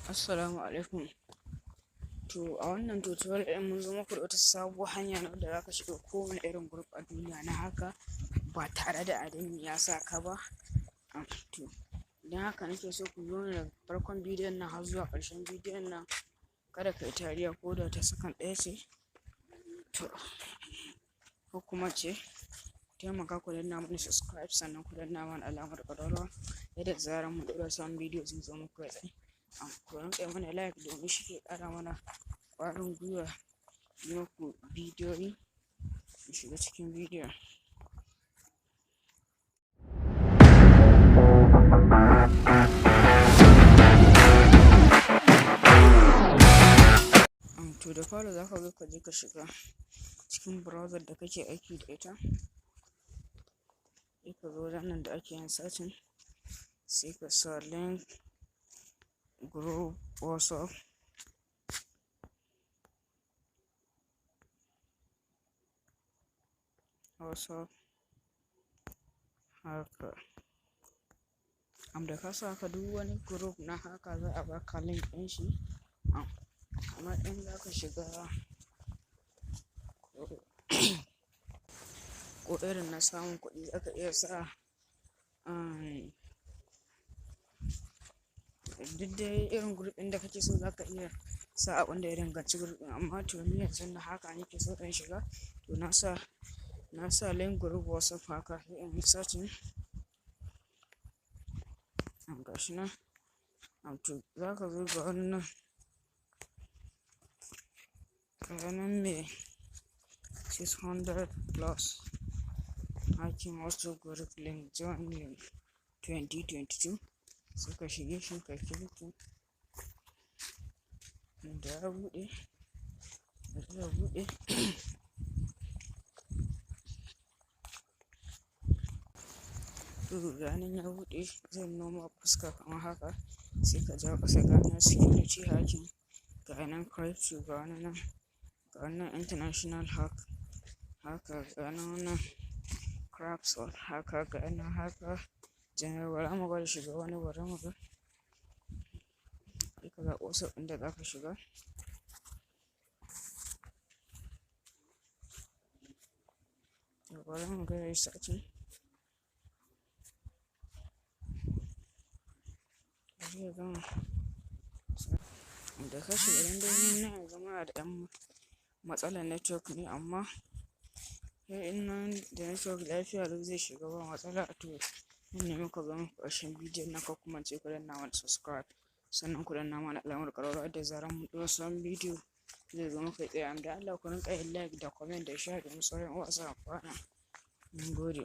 Assalamu alaikum. To a wannan tutorial ɗin mun zo muku da wata sabuwar hanya na da zaka shiga kowane irin group a duniya na haka ba tare da admin ya sa ka ba. To idan haka nake so ku biyo ni daga farkon bidiyon nan har zuwa ƙarshen bidiyon nan, kada ka yi tariya ko da ta sakan ɗaya ce. To ko kuma ce taimaka ku danna mana subscribe sannan ku danna mana alamar ƙararrawa yadda da zarar mun ɗora sabon bidiyo zai zo muku kai tsaye. Ku rinƙa mana like domin shi ke ƙara mana ƙwarin gwiwa yi muku bidiyoyi. Mu shiga cikin bidiyon. To da fara za ka zo ka je ka shiga cikin browser da kake aiki da ita, sai ka zo wajen nan da ake yin searching, sai ka sa link group WhatsApp. Haka da ka sa ka duk wani group na haka za a baka link ɗin shi. Kamar in za ka shiga ko irin na samun kuɗi za ka iya sa duk dai irin group ɗin da kake so za ka iya sa abin da ya danganci group ɗin, amma to ni yanzu na haka nake so in shiga, to na sa link group WhatsApp haka sai in yi searching. Gashi nan to za ka zo ga wannan mai 600+ hacking wasu group link join 2022, sai ka shige shi ka clicking da ya buɗe to ganin ya buɗe zai noma fuska kamar haka, sai ka jawo ƙasa ga nan security hacking, ga nan crypto, ga nan international hack haka, ga nan crapsol haka, ga nan haka general. Bara mu gwada shiga wani, bari mu ga. Sai ka zaɓi WhatsApp ɗin da za ka shiga. Bari mu ga yayi searching. Da ka shiga dan dai nan yanzu muna da ɗan matsalar network ne, amma sai in nan da network lafiya lau zai shiga ba matsala. To nan ne muka zo muku ƙarshen bidiyon nan, ko kuma ce ku danna mana subscribe sannan ku danna mana alamar ƙararrawa yadda zarar mun ɗora sabon bidiyo zai zo muku kai tsaye. Da Allah ku rinƙa yin like da comment da share domin sauran uwa su amfana. Mun gode.